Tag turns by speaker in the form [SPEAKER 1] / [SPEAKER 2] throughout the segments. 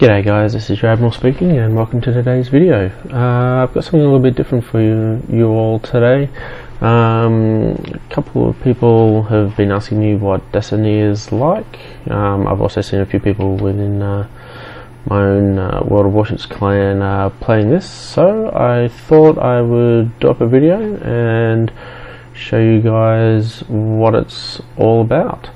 [SPEAKER 1] G'day guys, this is your Admiral speaking and welcome to today's video. I've got something a little bit different for you all today. A couple of people have been asking me what Destiny is like. I've also seen a few people within my own World of Warships clan playing this, so I thought I would do up a video and show you guys what it's all about.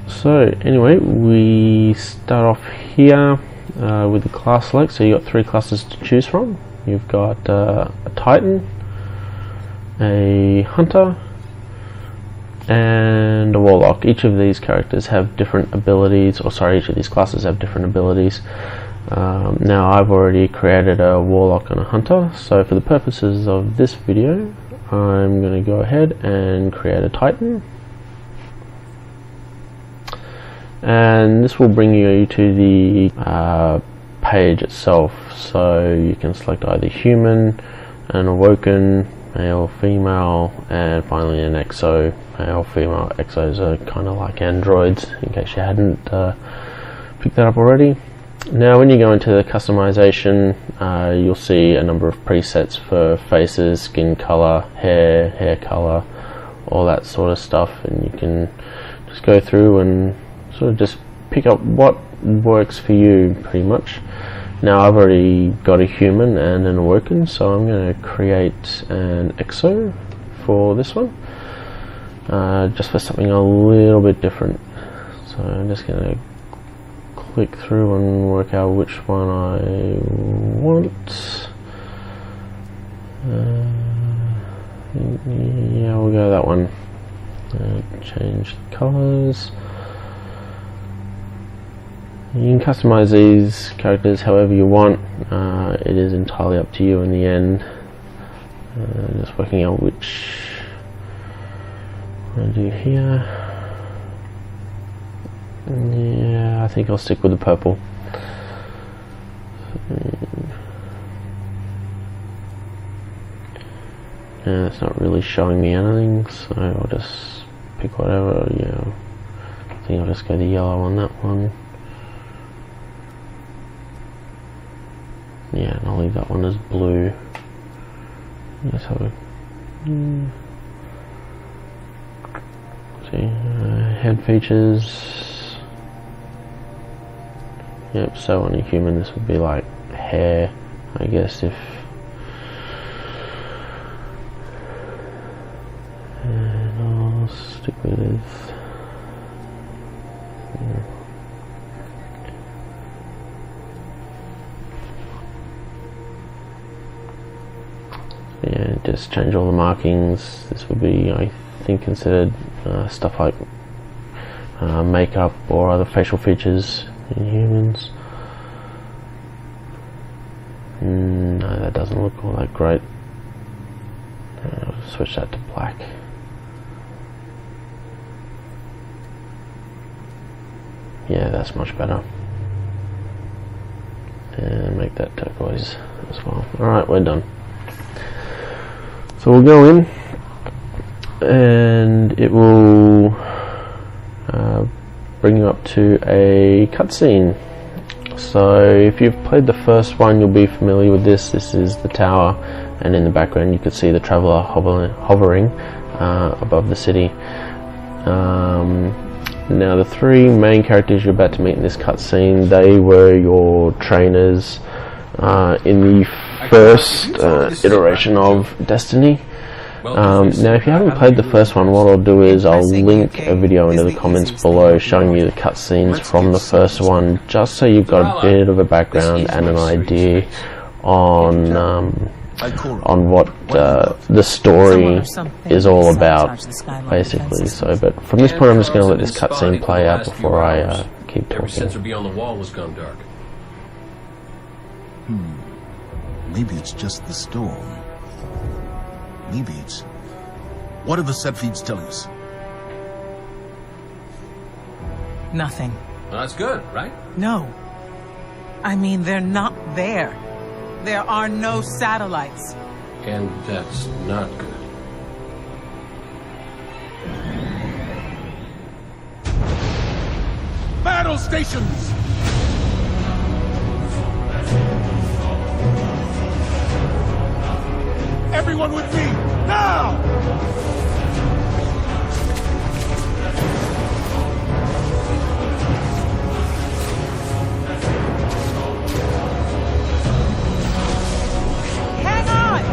[SPEAKER 1] So anyway, we start off here with the class select. So you've got three classes to choose from. You've got a Titan, a Hunter, and a Warlock. Each of these characters have different abilities, each of these classes have different abilities. Now I've already created a Warlock and a Hunter, so for the purposes of this video I'm going to go ahead and create a Titan. And this will bring you to the page itself, so you can select either human, an awoken, male, female, and finally an exo. Male, female, exos are kind of like androids, in case you hadn't picked that up already. Now when you go into the customization, you'll see a number of presets for faces, skin color, hair color, all that sort of stuff, and you can just go through and sort of just pick up what works for you pretty much. Now I've already got a human and an awoken, so I'm going to create an exo for this one, just for something a little bit different. So I'm just going to click through and work out which one I want. Yeah, we'll go that one. Change the colors. You can customize these characters however you want. It is entirely up to you in the end. Just working out which I do here. Yeah, I think I'll stick with the purple. Yeah, it's not really showing me anything, so I'll just pick whatever. Yeah, I think I'll just go the yellow on that one. Yeah, and I'll leave that one as blue. Let's have a see, head features. Yep, so on a human this would be like hair, I guess, if and I'll stick with this. Yeah, just change all the markings. This would be, I think, considered stuff like makeup or other facial features in humans. No, that doesn't look all that great. I'll switch that to black. Yeah, that's much better. And make that turquoise as well. Alright, we're done. So we'll go in and it will bring you up to a cutscene. So if you've played the first one, you'll be familiar with this. This is the tower, and in the background you can see the traveller hovering above the city. Now the three main characters you're about to meet in this cutscene, they were your trainers in the first iteration of Destiny. Now if you haven't played the first one, what I'll do is I'll link a video into the comments below showing you the cutscenes from the first one, just so you've got a bit of a background and an idea on what the story is all about, basically. So, but from this point I'm just going to let this cutscene play out before I keep talking.
[SPEAKER 2] Every sensor beyond the wall has gone dark.
[SPEAKER 3] Maybe it's just the storm. Maybe it's... What are the set feeds telling us?
[SPEAKER 4] Nothing.
[SPEAKER 2] Well, that's good, right?
[SPEAKER 4] No. I mean, they're not there. There are no satellites.
[SPEAKER 2] And that's not good.
[SPEAKER 3] Battle stations! Everyone with me! Now!
[SPEAKER 4] Hang on!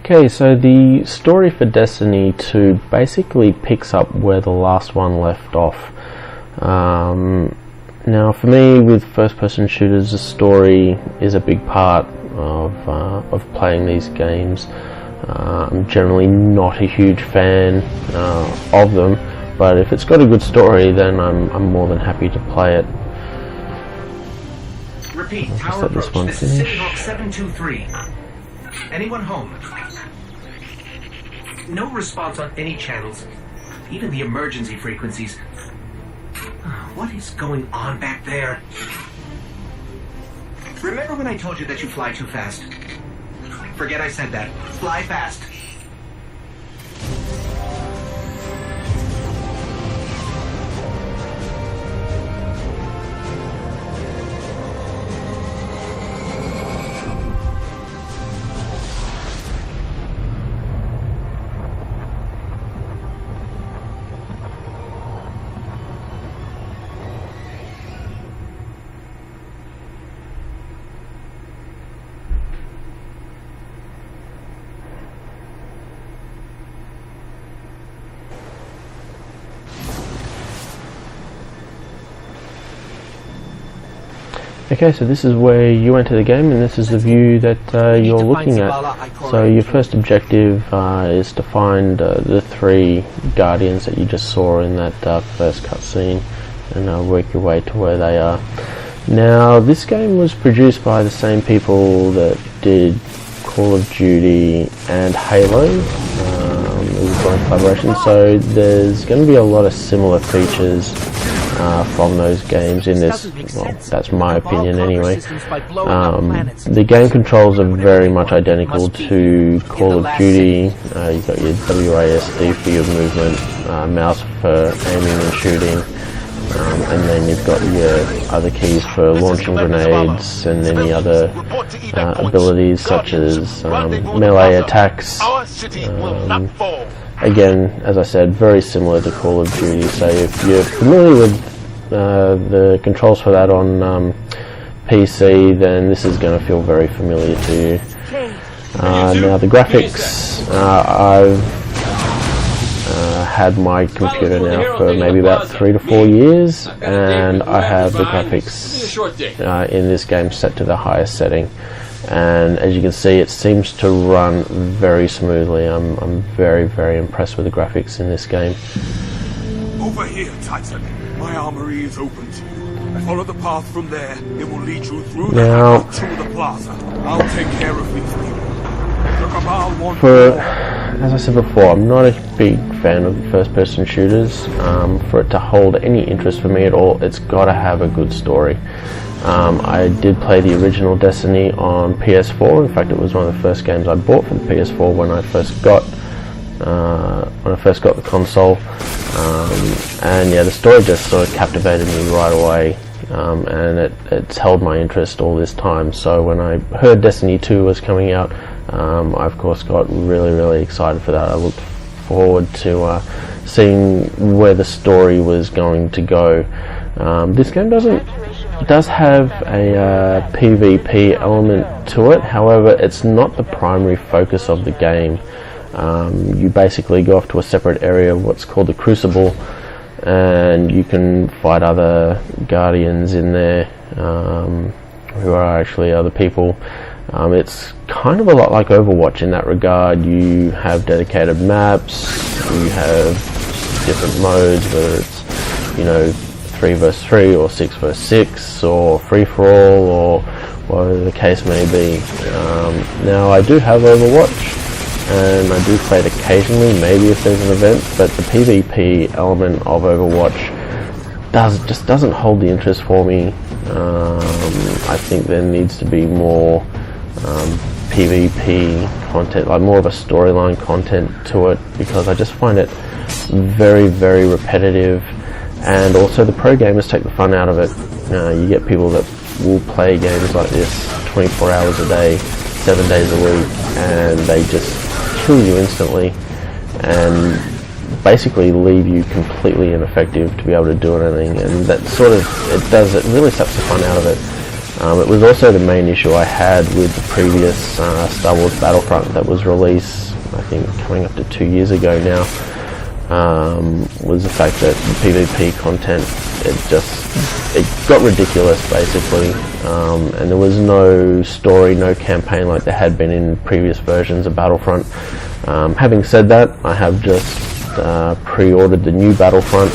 [SPEAKER 1] Okay, so the story for Destiny 2 basically picks up where the last one left off. Now, for me, with first-person shooters, the story is a big part of playing these games. I'm generally not a huge fan of them, but if it's got a good story, then I'm more than happy to play it.
[SPEAKER 5] Repeat,
[SPEAKER 1] I'll just
[SPEAKER 5] tower
[SPEAKER 1] let this
[SPEAKER 5] approach.
[SPEAKER 1] one
[SPEAKER 5] This is
[SPEAKER 1] finish.
[SPEAKER 5] City Hawk 723. Anyone home? No response on any channels, even the emergency frequencies. What is going on back there? Remember when I told you that you fly too fast? Forget I said that. Fly fast.
[SPEAKER 1] Okay, so this is where you enter the game, and this is the view that you're looking at. So your first objective is to find the 3 Guardians that you just saw in that first cutscene, and work your way to where they are. Now, this game was produced by the same people that did Call of Duty and Halo. It was a joint collaboration, so there's going to be a lot of similar features from those games in this. Well, that's my opinion anyway. The game controls are very much identical to Call of Duty. You've got your WASD for your movement, mouse for aiming and shooting, and then you've got your other keys for launching grenades and any other abilities such as melee attacks. Again, as I said, very similar to Call of Duty, so if you're familiar with the controls for that on PC, then this is going to feel very familiar to you. Now the graphics, I've had my computer now for maybe about 3 to 4 years, and I have the graphics in this game set to the highest setting. And as you can see, it seems to run very smoothly. I'm very, very impressed with the graphics in this game.
[SPEAKER 6] Over here, Titan. My armory is open to you. Follow the path from there. It will lead you through the
[SPEAKER 1] Now,
[SPEAKER 6] to the plaza. I'll take care of these people. The Cabal want
[SPEAKER 1] as I said before, I'm not a big fan of first-person shooters. For it to hold any interest for me at all, it's got to have a good story. I did play the original Destiny on PS4. In fact, it was one of the first games I bought for the PS4 when I first got the console. And yeah, the story just sort of captivated me right away, and it's held my interest all this time. So when I heard Destiny 2 was coming out, I of course got really, really excited for that. I looked forward to seeing where the story was going to go. This game does have a PvP element to it, however it's not the primary focus of the game. You basically go off to a separate area, what's called the Crucible, and you can fight other guardians in there, who are actually other people. It's kind of a lot like Overwatch in that regard. You have dedicated maps, you have different modes, whether it's, you know, 3 vs 3 or 6 vs 6 or free-for-all or whatever the case may be. Now I do have Overwatch and I do play it occasionally, maybe if there's an event, but the PvP element of Overwatch just doesn't hold the interest for me. I think there needs to be more PvP content, like more of a storyline content to it, because I just find it very, very repetitive, and also the pro gamers take the fun out of it. You get people that will play games like this 24 hours a day, 7 days a week, and they just kill you instantly and basically leave you completely ineffective to be able to do anything, and that sort of, it really sucks the fun out of it. It was also the main issue I had with the previous Star Wars Battlefront that was released, I think coming up to 2 years ago now, was the fact that the PvP content, it got ridiculous basically, and there was no story, no campaign like there had been in previous versions of Battlefront. Having said that, I have just pre-ordered the new Battlefront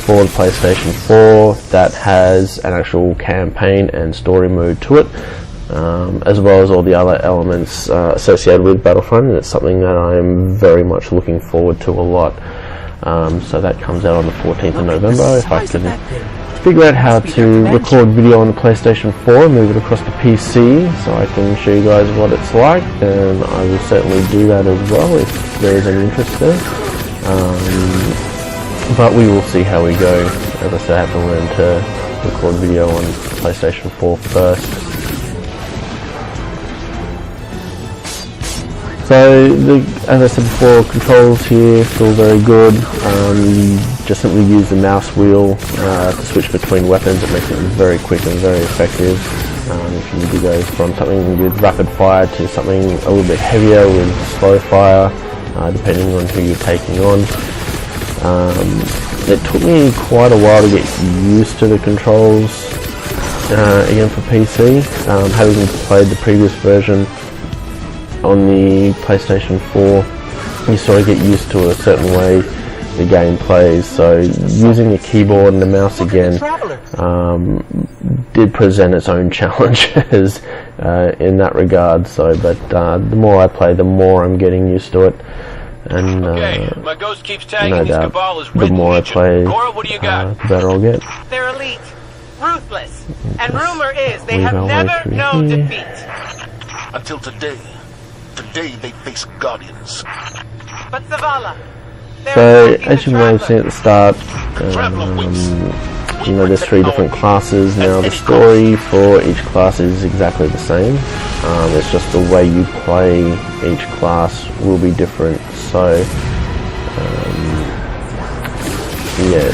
[SPEAKER 1] for the PlayStation 4 that has an actual campaign and story mode to it, as well as all the other elements associated with Battlefront, and it's something that I am very much looking forward to a lot. So that comes out on the 14th of November. If I can figure out how to record video on the PlayStation 4 and move it across to PC so I can show you guys what it's like, then I will certainly do that as well if there is any interest there. But we will see how we go. As I said, I have to learn to record video on PlayStation 4 first. So, as I said before, controls here feel very good. You just simply use the mouse wheel to switch between weapons. It makes it very quick and very effective. If you need to go from something with rapid fire to something a little bit heavier with slow fire, depending on who you're taking on. It took me quite a while to get used to the controls, again for PC. Having played the previous version on the PlayStation 4, you sort of get used to a certain way the game plays, so using the keyboard and the mouse again did present its own challenges in that regard. So, but the more I play, the more I'm getting used to it, and
[SPEAKER 7] my ghost keeps tagging
[SPEAKER 1] no
[SPEAKER 7] these
[SPEAKER 1] doubt,
[SPEAKER 7] Cabal as
[SPEAKER 1] the
[SPEAKER 7] Red
[SPEAKER 1] more I
[SPEAKER 7] Legion.
[SPEAKER 1] play,
[SPEAKER 7] Cora, what do you got?
[SPEAKER 1] the better I'll get.
[SPEAKER 8] They're elite, ruthless, and rumor is they
[SPEAKER 1] weave
[SPEAKER 8] have
[SPEAKER 1] our way
[SPEAKER 8] never
[SPEAKER 1] through
[SPEAKER 8] known
[SPEAKER 1] here.
[SPEAKER 8] defeat.
[SPEAKER 3] Until today. Today they face Guardians.
[SPEAKER 8] But Zavala, they're
[SPEAKER 1] So,
[SPEAKER 8] attacking
[SPEAKER 1] as
[SPEAKER 8] the
[SPEAKER 1] you may have seen
[SPEAKER 8] Traveler.
[SPEAKER 1] at the start, you know, there's 3 different classes. Now the story for each class is exactly the same. It's just the way you play each class will be different. So, yeah,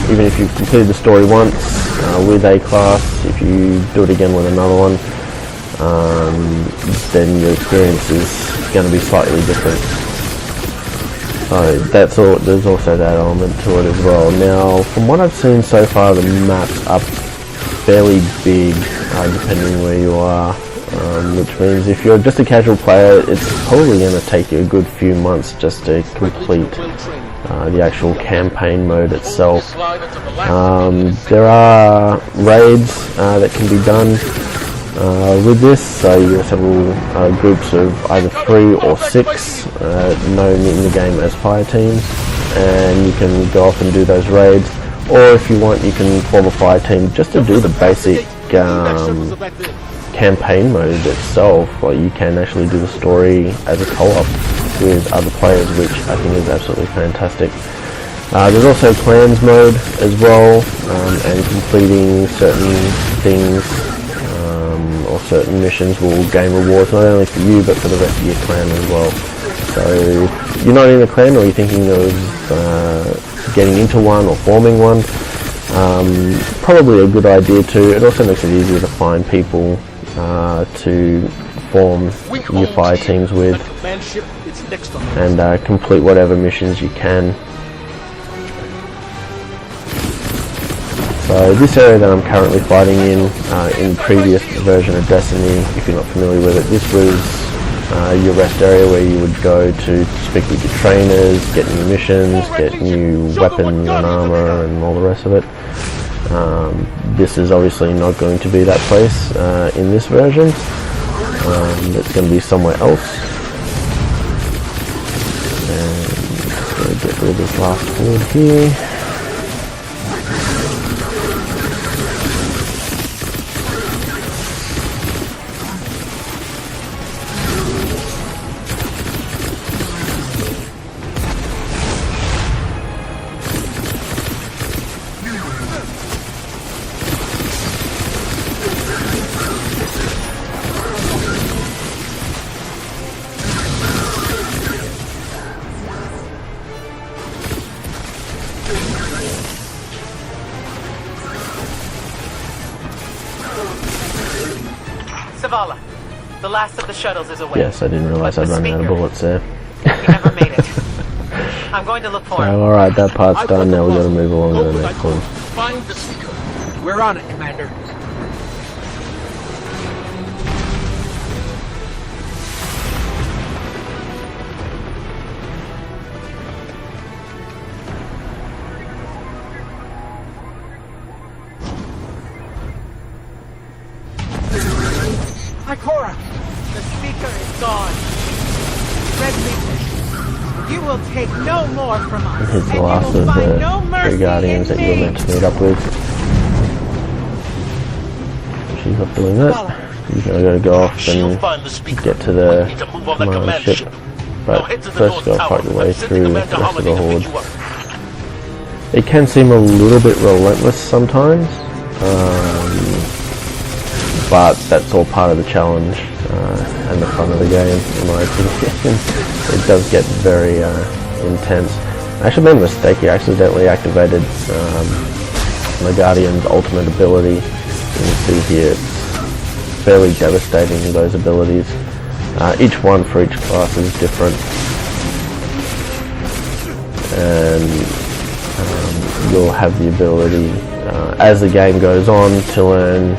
[SPEAKER 1] even if you've completed the story once with a class, if you do it again with another one, then your experience is going to be slightly different. So that's all. There's also that element to it as well. Now, from what I've seen so far, the maps are fairly big, depending where you are. Which means if you're just a casual player, it's probably going to take you a good few months just to complete the actual campaign mode itself. There are raids that can be done with this, so you assemble groups of either 3 or 6, known in the game as fire teams, and you can go off and do those raids, or if you want you can form a fire team just to do the basic campaign mode itself. Like, you can actually do the story as a co-op with other players, which I think is absolutely fantastic. There's also clans mode as well, and completing certain things or certain missions will gain rewards not only for you but for the rest of your clan as well. So if you're not in a clan or you're thinking of getting into one or forming one, Probably a good idea too. It also makes it easier to find people to form your fire teams with and complete whatever missions you can. So this area that I'm currently fighting in previous version of Destiny, if you're not familiar with it, this was your rest area where you would go to speak with your trainers, get new missions, get new weapons and armor and all the rest of it. This is obviously not going to be that place in this version. It's going to be somewhere else. And just going to get rid of this last horde here.
[SPEAKER 8] Zavala, the last of the shuttles is away.
[SPEAKER 1] Yes, I didn't realize I'd run out of bullets there.
[SPEAKER 8] You never made it. I'm going to look for him.
[SPEAKER 1] Alright, that part's done. Now we've got to move along to the next one.
[SPEAKER 6] Find the Seeker. We're on it, Commander. Ikora!
[SPEAKER 8] The Seeker is gone. Red Legion, you will take no more from us.
[SPEAKER 1] Here's the
[SPEAKER 8] and
[SPEAKER 1] last
[SPEAKER 8] you
[SPEAKER 1] of
[SPEAKER 8] will
[SPEAKER 1] the
[SPEAKER 8] find no mercy
[SPEAKER 1] three Guardians
[SPEAKER 8] in
[SPEAKER 1] that you were
[SPEAKER 8] me.
[SPEAKER 1] meant to meet up with. She's not doing that. You're going to go off and get to the command ship. But first go fight your way through the rest of the horde. It can seem a little bit relentless sometimes. But that's all part of the challenge and the fun of the game, in my opinion. It does get very intense. I actually made a mistake here. I accidentally activated my Guardian's ultimate ability. You can see here it's fairly devastating, those abilities. Each one for each class is different. And you'll have the ability, as the game goes on, to learn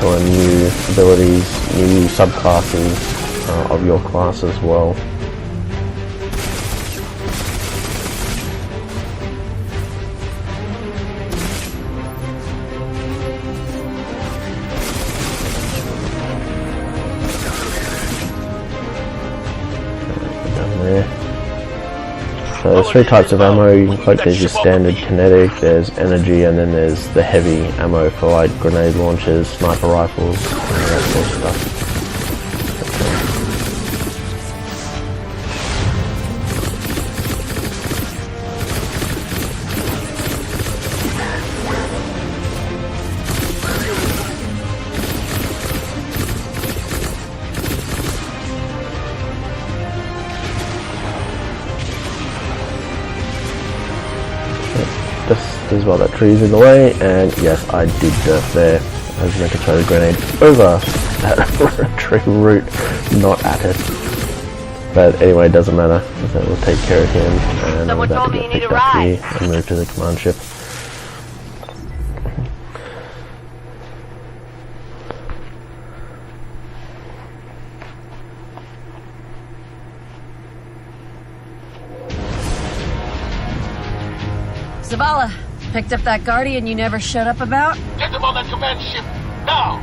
[SPEAKER 1] new abilities, new subclasses of your class as well. Down there. So there's three types of ammo you can collect. There's your standard kinetic, there's energy, and then there's the heavy ammo for like grenade launchers, sniper rifles, and that sort of stuff. Just as well, that tree's in the way, and yes, I did dirt there. I was meant to throw the grenade over that tree root, not at it. But anyway, it doesn't matter, so we'll take care of him, and I'm about to get picked up here and move to the command ship.
[SPEAKER 9] Zavala, picked up that Guardian you never showed up about?
[SPEAKER 7] Get them on that command ship, now!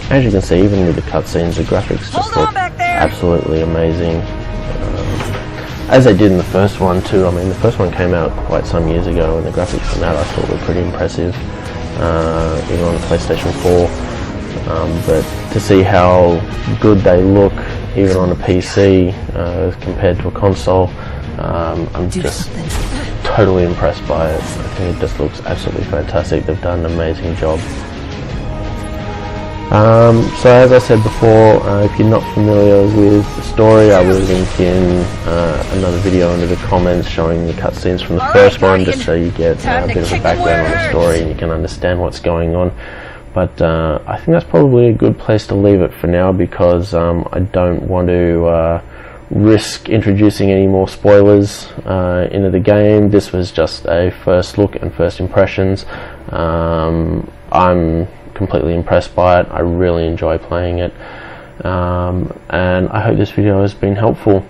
[SPEAKER 1] As you can see, even with the cutscenes, the graphics just look absolutely amazing. As they did in the first one too. I mean, the first one came out quite some years ago, and the graphics from that I thought were pretty impressive, even on the PlayStation 4. But to see how good they look, even on a PC, compared to a console, I'm just totally impressed by it. I think it just looks absolutely fantastic. They've done an amazing job. So as I said before, if you're not familiar with the story, I will link in another video into the comments showing the cutscenes from the first one, just so you get a bit of a background on the story and you can understand what's going on. But I think that's probably a good place to leave it for now, because I don't want to risk introducing any more spoilers into the game. This was just a first look and first impressions. I'm completely impressed by it. I really enjoy playing it, and I hope this video has been helpful.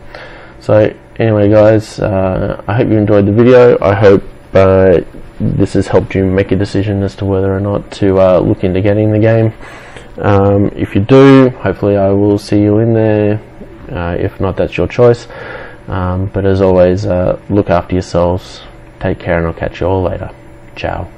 [SPEAKER 1] So anyway guys, I hope you enjoyed the video. I hope this has helped you make a decision as to whether or not to look into getting the game. If you do, hopefully I will see you in there. If not, that's your choice. But as always, look after yourselves, take care, and I'll catch you all later. Ciao.